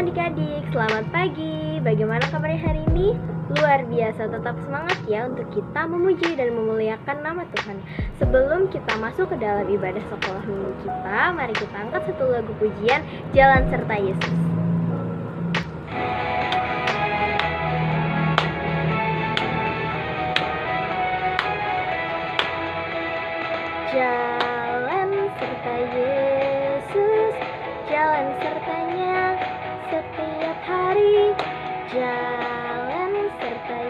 adik-adik, selamat pagi. Bagaimana kabarnya hari ini? Luar biasa, tetap semangat ya untuk kita memuji dan memuliakan nama Tuhan. Sebelum kita masuk ke dalam ibadah sekolah minggu kita, mari kita angkat satu lagu pujian, Jalan Serta Yesus. Jalan serta Yesus, jalan sertanya setiap hari. Jalan serta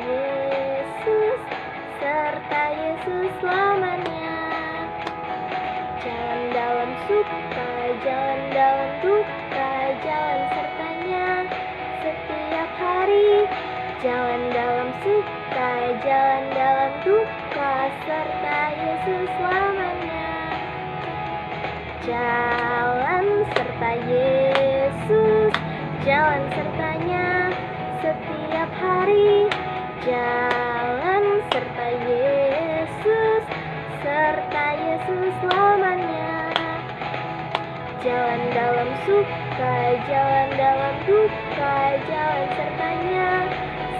Yesus selamanya. Jalan dalam suka, jalan dalam duka, jalan sertanya setiap hari. Jalan dalam suka, jalan dalam duka, serta Yesus selamanya. Jalan serta Yesus, jalan sertanya setiap hari. Jalan serta Yesus selamanya. Jalan dalam suka, jalan dalam duka, jalan sertanya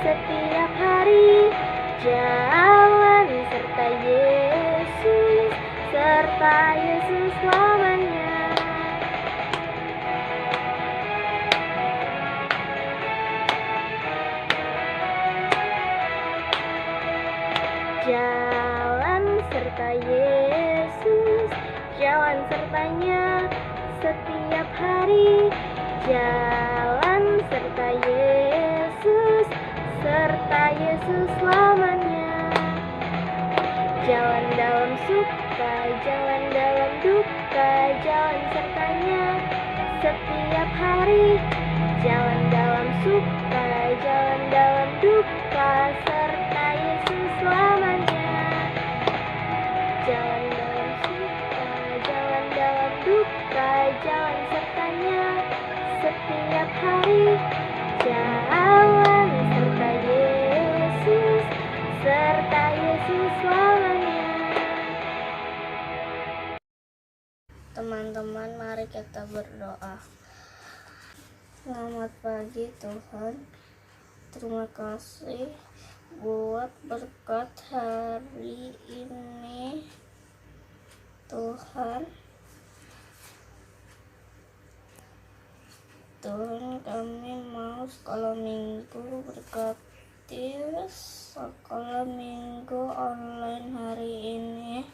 setiap hari. Jalan serta Yesus selamanya. Jalan serta Yesus, jalan sertanya setiap hari. Jalan serta Yesus selamanya. Jalan dalam suka, jalan dalam duka, jalan sertanya setiap hari. Jalan dalam suka, jalan dalam duka, serta Yesus selamanya. Jalan dalam suka, jalan dalam duka, jalan sertanya setiap hari. Jalan serta Yesus selamanya. Teman-teman, mari kita berdoa. Selamat pagi Tuhan. Terima kasih buat berkat hari ini Tuhan. Tuhan, kami mau sekolah minggu, berkati sekolah minggu online hari ini.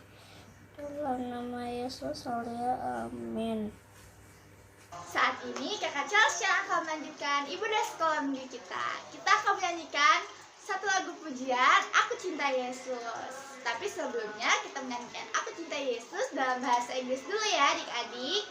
Dalam nama Yesus, haleluya, amin. Saat ini Kakak Chelsea akan melanjutkan ibadah sekolah minggu kita. Kita akan menyanyikan satu lagu pujian, Aku Cinta Yesus. Tapi sebelumnya kita menyanyikan Aku Cinta Yesus dalam bahasa Inggris dulu ya adik-adik.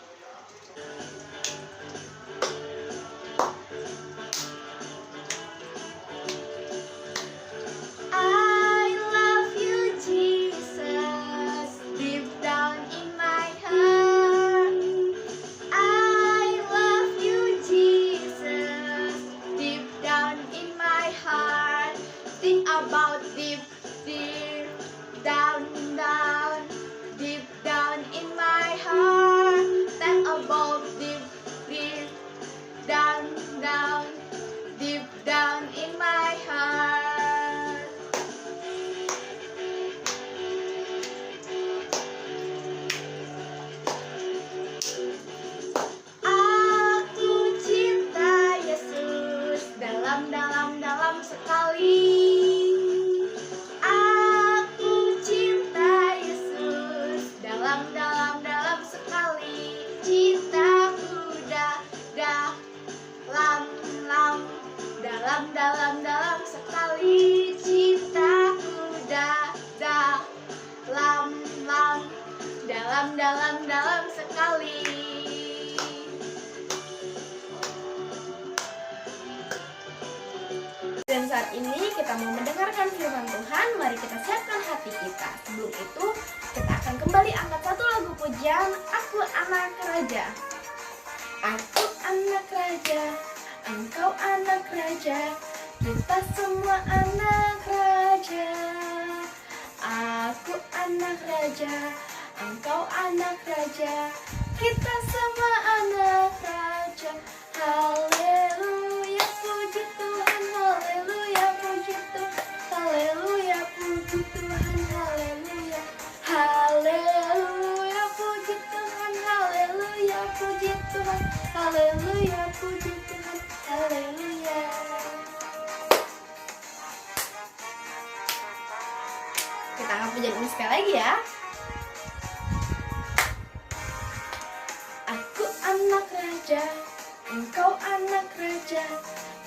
About deep down in my heart. Think about deep down in my heart. Aku cinta Yesus dalam sekali. Dalam sekali, cintaku dalam sekali. Dan saat ini kita mau mendengarkan firman Tuhan. Mari kita siapkan hati kita. Sebelum itu kita akan kembali angkat satu lagu pujian, Aku Anak Raja. Aku anak raja, engkau anak raja, kita semua anak raja. Aku anak raja, engkau anak raja, kita semua anak raja. Haleluya. haleluya. Kita angkat pujian ini sekali lagi ya. Aku anak raja, engkau anak raja,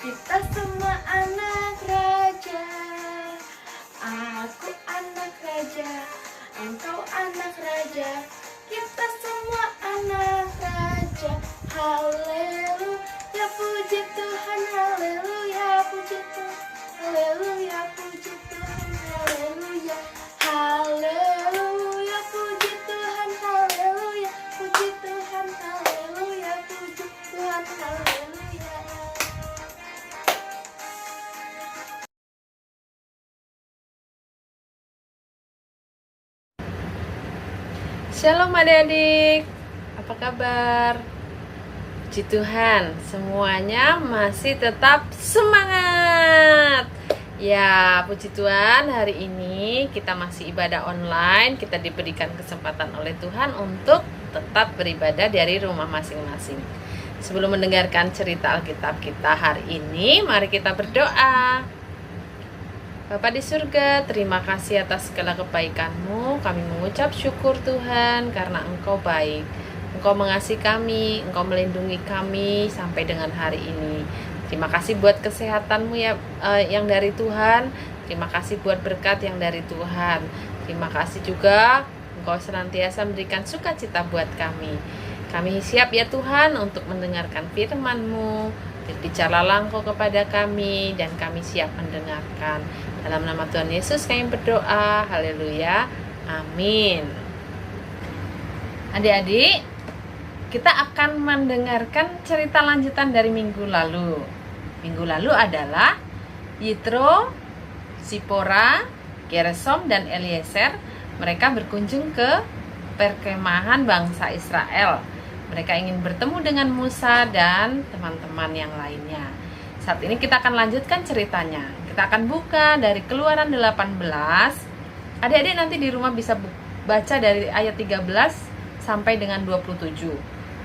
kita semua anak raja. Aku anak raja, engkau anak raja, kita semua anak raja. Haleluya, puji Tuhan, haleluya, puji Tuhan, haleluya, puji Tuhan, haleluya. Haleluya, puji Tuhan, haleluya, puji Tuhan, haleluya, puji Tuhan, haleluya. Shalom adik-adik, apa kabar? Puji Tuhan, semuanya masih tetap semangat. Ya, puji Tuhan, hari ini kita masih ibadah online. Kita diberikan kesempatan oleh Tuhan untuk tetap beribadah dari rumah masing-masing. Sebelum mendengarkan cerita Alkitab kita hari ini, mari kita berdoa. Bapa di surga, terima kasih atas segala kebaikan-Mu. Kami mengucap syukur Tuhan karena Engkau baik. Engkau mengasihi kami, Engkau melindungi kami sampai dengan hari ini. Terima kasih buat kesehatan-Mu ya, yang dari Tuhan. Terima kasih buat berkat yang dari Tuhan. Terima kasih juga Engkau senantiasa memberikan sukacita buat kami. Kami siap ya Tuhan untuk mendengarkan firman-Mu. Bicaralah Engkau kepada kami dan kami siap mendengarkan. Dalam nama Tuhan Yesus kami berdoa. Haleluya. Amin. Adik-adik, kita akan mendengarkan cerita lanjutan dari minggu lalu. Minggu lalu adalah Yitro, Zipora, Gersom, dan Eliezer. Mereka berkunjung ke perkemahan bangsa Israel. Mereka ingin bertemu dengan Musa dan teman-teman yang lainnya. Saat ini kita akan lanjutkan ceritanya. Kita akan buka dari Keluaran 18. Adik-adik nanti di rumah bisa baca dari ayat 13 sampai dengan 27.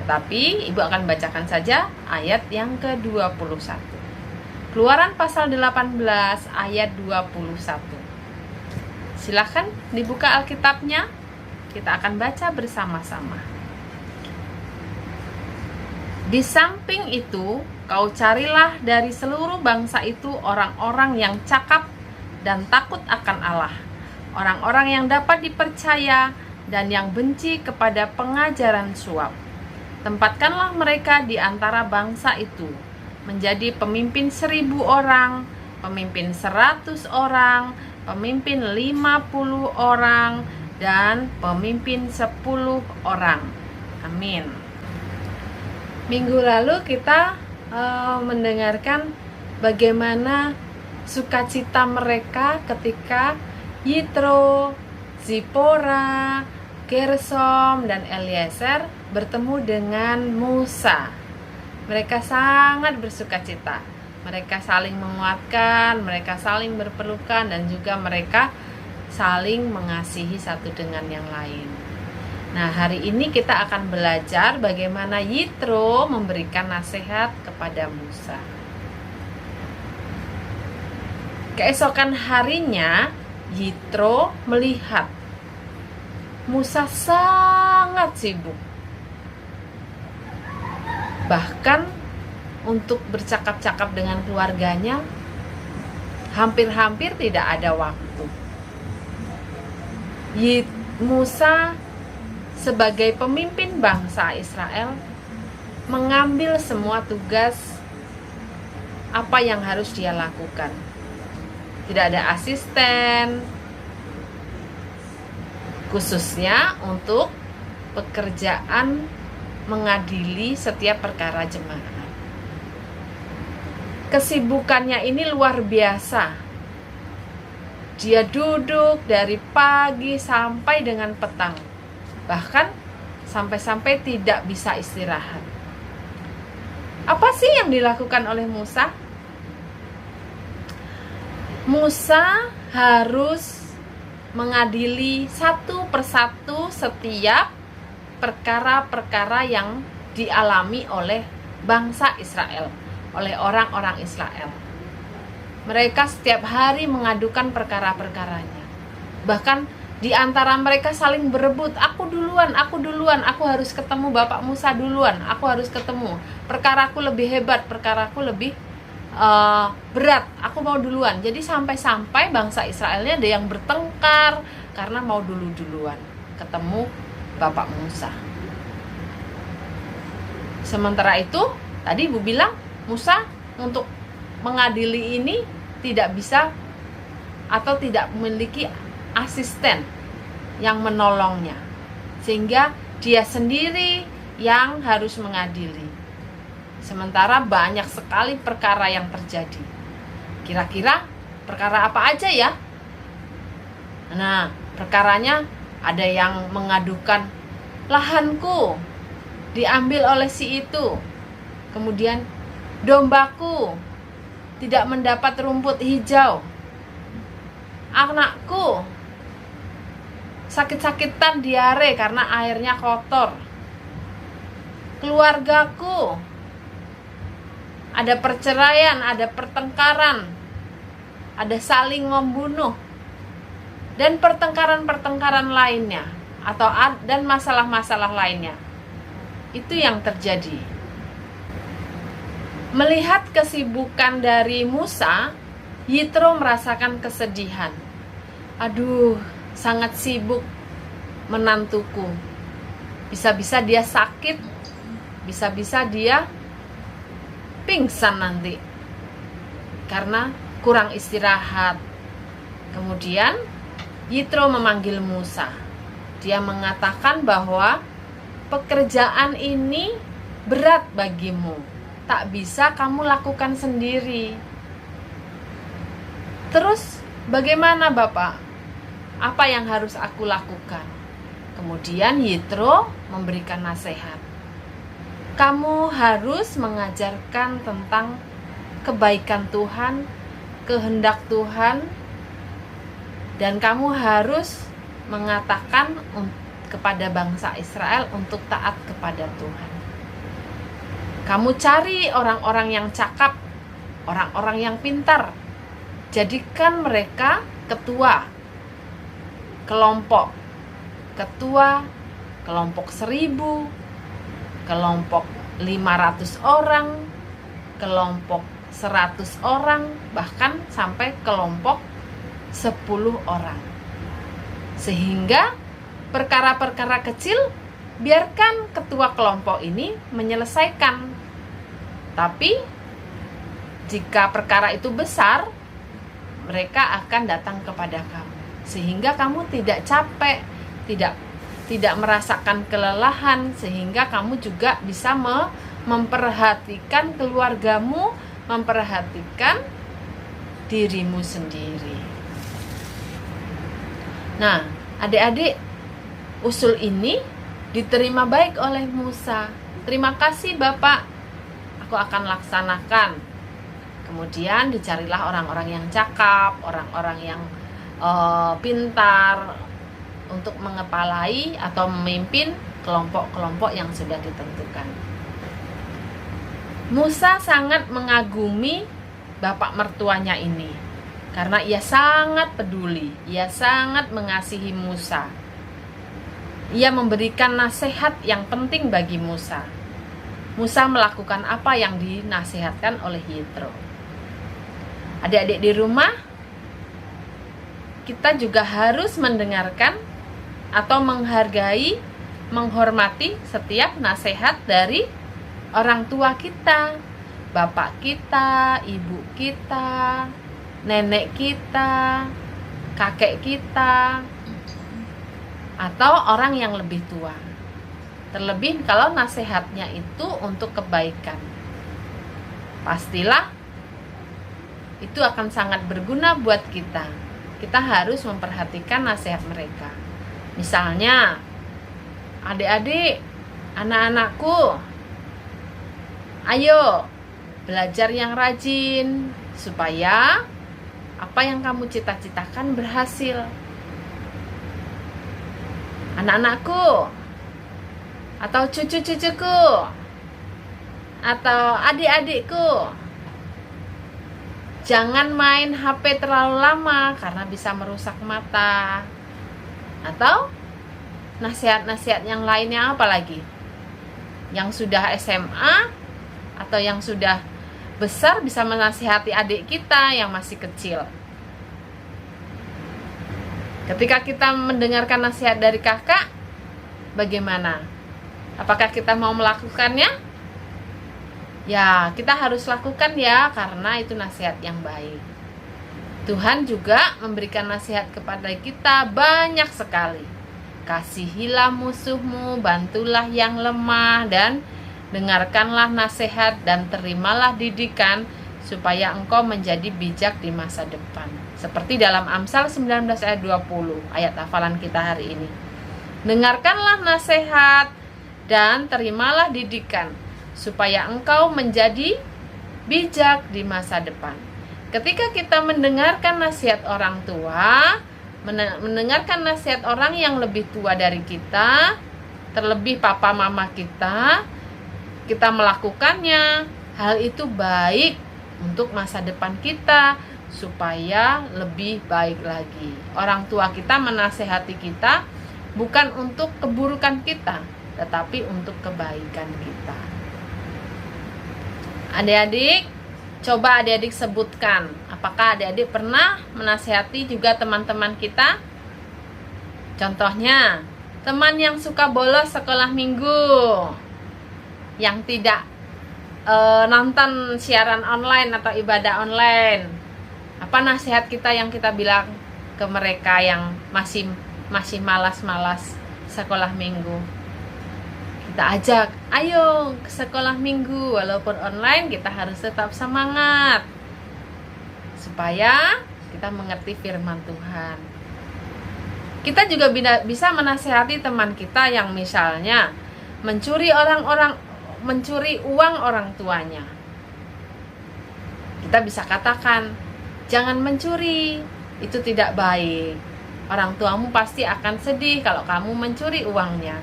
Tetapi Ibu akan bacakan saja ayat yang ke-21. Keluaran pasal 18 ayat 21. Silakan dibuka Alkitabnya. Kita akan baca bersama-sama. Di samping itu, kau carilah dari seluruh bangsa itu orang-orang yang cakap dan takut akan Allah, orang-orang yang dapat dipercaya dan yang benci kepada pengajaran suap. Tempatkanlah mereka di antara bangsa itu, menjadi pemimpin 1.000 orang, pemimpin 100 orang, pemimpin 50 orang, dan pemimpin 10 orang. Amin. Minggu lalu kita mendengarkan bagaimana sukacita mereka ketika Yitro, Zipora, Gersom, dan Eliezer bertemu dengan Musa. Mereka sangat bersukacita. Mereka saling menguatkan, mereka saling berpelukan, dan juga mereka saling mengasihi satu dengan yang lain. Nah, hari ini kita akan belajar bagaimana Yitro memberikan nasihat kepada Musa. Keesokan harinya, Yitro melihat Musa sangat sibuk. Bahkan untuk bercakap-cakap dengan keluarganya hampir-hampir tidak ada waktu. Musa sebagai pemimpin bangsa Israel mengambil semua tugas apa yang harus dia lakukan. Tidak ada asisten, khususnya untuk pekerjaan mengadili setiap perkara jemaat. Kesibukannya ini luar biasa. Dia duduk dari pagi sampai dengan petang. Bahkan sampai-sampai tidak bisa istirahat. Apa sih yang dilakukan oleh Musa? Musa harus mengadili satu persatu setiap perkara-perkara yang dialami oleh bangsa Israel. oleh orang-orang Israel. Mereka setiap hari mengadukan perkara-perkaranya. Bahkan di antara mereka saling berebut, aku duluan, aku harus ketemu Bapak Musa duluan, aku harus ketemu. Perkaraku lebih hebat, perkaraku lebih berat, aku mau duluan. Jadi sampai-sampai bangsa Israelnya ada yang bertengkar karena mau duluan ketemu Bapak Musa. Sementara itu, tadi Ibu bilang Musa untuk mengadili ini tidak bisa atau tidak memiliki asisten yang menolongnya, sehingga dia sendiri yang harus mengadili. Sementara banyak sekali perkara yang terjadi. Kira-kira perkara apa aja ya? Nah, perkaranya ada yang mengadukan lahanku diambil oleh si itu. Kemudian dombaku tidak mendapat rumput hijau. Anakku sakit-sakitan diare karena airnya kotor. Keluargaku ada perceraian, ada pertengkaran, ada saling membunuh, dan pertengkaran-pertengkaran lainnya dan masalah-masalah lainnya. Itu yang terjadi. Melihat kesibukan dari Musa, Yitro merasakan kesedihan. Aduh, sangat sibuk menantuku. Bisa-bisa dia sakit, bisa-bisa dia pingsan nanti karena kurang istirahat. Kemudian Yitro memanggil Musa. Dia mengatakan bahwa pekerjaan ini berat bagimu, tak bisa kamu lakukan sendiri. Terus bagaimana Bapak? Apa yang harus aku lakukan? Kemudian Yitro memberikan nasihat. Kamu harus mengajarkan tentang kebaikan Tuhan, kehendak Tuhan, dan kamu harus mengatakan kepada bangsa Israel untuk taat kepada Tuhan. Kamu cari orang-orang yang cakap, orang-orang yang pintar. Jadikan mereka ketua kelompok 1.000, kelompok 500 orang, kelompok 100 orang, bahkan sampai kelompok 10 orang. Sehingga perkara-perkara kecil biarkan ketua kelompok ini menyelesaikan. Tapi jika perkara itu besar, mereka akan datang kepada kamu, sehingga kamu tidak capek, tidak merasakan kelelahan, sehingga kamu juga bisa memperhatikan keluargamu, memperhatikan dirimu sendiri. Nah, adik-adik, usul ini diterima baik oleh Musa. Terima kasih Bapak, aku akan laksanakan. Kemudian dicarilah orang-orang yang cakap, orang-orang yang pintar untuk mengepalai atau memimpin kelompok-kelompok yang sudah ditentukan. Musa sangat mengagumi bapak mertuanya ini karena ia sangat peduli, ia sangat mengasihi Musa. Ia memberikan nasihat yang penting bagi Musa. Musa melakukan apa yang dinasihatkan oleh Yitro. Adik-adik di rumah, kita juga harus mendengarkan atau menghargai, menghormati setiap nasihat dari orang tua kita, bapak kita, ibu kita, nenek kita, kakek kita, atau orang yang lebih tua. Terlebih kalau nasihatnya itu untuk kebaikan. Pastilah itu akan sangat berguna buat kita. Kita harus memperhatikan nasihat mereka. Misalnya, adik-adik, anak-anakku, ayo belajar yang rajin supaya apa yang kamu cita-citakan berhasil. Anak-anakku atau cucu-cucuku, Atau adik-adikku, jangan main HP terlalu lama karena bisa merusak mata. Atau nasihat-nasihat yang lainnya apa lagi? Yang sudah SMA atau yang sudah besar bisa menasihati adik kita yang masih kecil. Ketika kita mendengarkan nasihat dari kakak, bagaimana? Apakah kita mau melakukannya? Ya, kita harus lakukan ya, karena itu nasihat yang baik. Tuhan juga memberikan nasihat kepada kita banyak sekali. Kasihilah musuhmu, bantulah yang lemah, dan dengarkanlah nasihat dan terimalah didikan supaya engkau menjadi bijak di masa depan. Seperti dalam Amsal 19 ayat 20, ayat hafalan kita hari ini. Dengarkanlah nasihat dan terimalah didikan supaya engkau menjadi bijak di masa depan. Ketika kita mendengarkan nasihat orang tua, mendengarkan nasihat orang yang lebih tua dari kita, terlebih papa mama kita melakukannya, hal itu baik untuk masa depan kita supaya lebih baik lagi. Orang tua kita menasehati kita bukan untuk keburukan kita, tetapi untuk kebaikan kita. Adik-adik, coba adik-adik sebutkan, apakah adik-adik pernah menasehati juga teman-teman kita? Contohnya, teman yang suka bolos sekolah minggu, yang tidak nonton siaran online atau ibadah online. Apa nasihat kita yang kita bilang ke mereka yang masih malas-malas sekolah minggu? Kita ajak, ayo ke sekolah minggu, walaupun online kita harus tetap semangat supaya kita mengerti firman Tuhan. Kita juga bisa menasehati teman kita yang misalnya mencuri uang orang tuanya. Kita bisa katakan, jangan mencuri, itu tidak baik. Orang tuamu pasti akan sedih kalau kamu mencuri uangnya.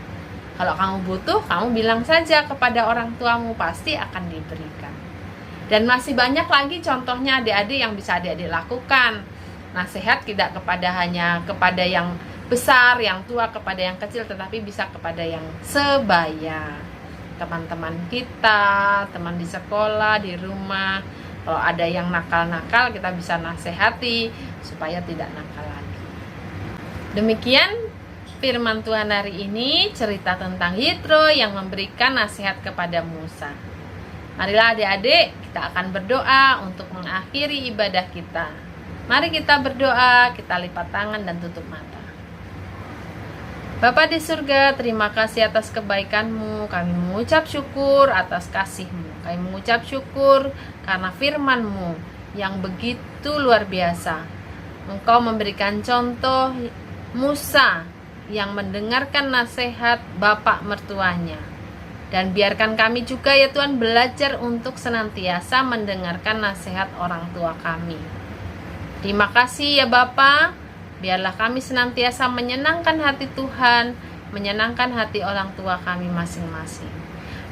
Kalau kamu butuh, kamu bilang saja kepada orang tuamu, pasti akan diberikan. Dan masih banyak lagi contohnya adik-adik yang bisa adik-adik lakukan. Nasihat tidak hanya kepada yang besar, yang tua, kepada yang kecil, tetapi bisa kepada yang sebaya. Teman-teman kita, teman di sekolah, di rumah. Kalau ada yang nakal-nakal, kita bisa nasihati supaya tidak nakal lagi. Demikian firman Tuhan hari ini, cerita tentang Yitro yang memberikan nasihat kepada Musa. Marilah adik-adik, kita akan berdoa untuk mengakhiri ibadah kita. Mari kita berdoa, kita lipat tangan dan tutup mata. Bapa di surga, terima kasih atas kebaikan-Mu. Kami mengucap syukur atas kasih-Mu. Kami mengucap syukur karena firman-Mu yang begitu luar biasa. Engkau memberikan contoh Musa yang mendengarkan nasihat bapak mertuanya. Dan biarkan kami juga ya Tuhan belajar untuk senantiasa mendengarkan nasihat orang tua kami. Terima kasih ya Bapa. Biarlah kami senantiasa menyenangkan hati Tuhan, menyenangkan hati orang tua kami masing-masing.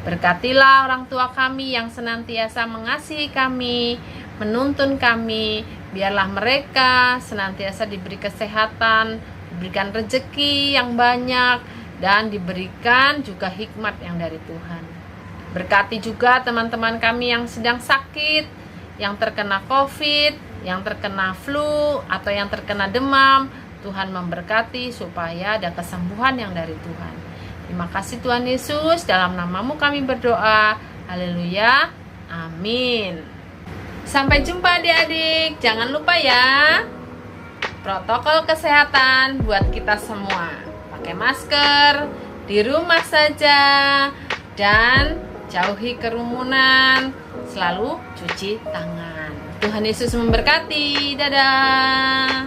Berkatilah orang tua kami yang senantiasa mengasihi kami, menuntun kami. Biarlah mereka senantiasa diberi kesehatan, diberikan rezeki yang banyak, dan diberikan juga hikmat yang dari Tuhan. Berkati juga teman-teman kami yang sedang sakit, yang terkena COVID, yang terkena flu, atau yang terkena demam. Tuhan memberkati supaya ada kesembuhan yang dari Tuhan. Terima kasih Tuhan Yesus, dalam nama-Mu kami berdoa. Haleluya, amin. Sampai jumpa adik-adik. Jangan lupa ya, protokol kesehatan buat kita semua. Pakai masker, di rumah saja, dan jauhi kerumunan, selalu cuci tangan. Tuhan Yesus memberkati. Dadah.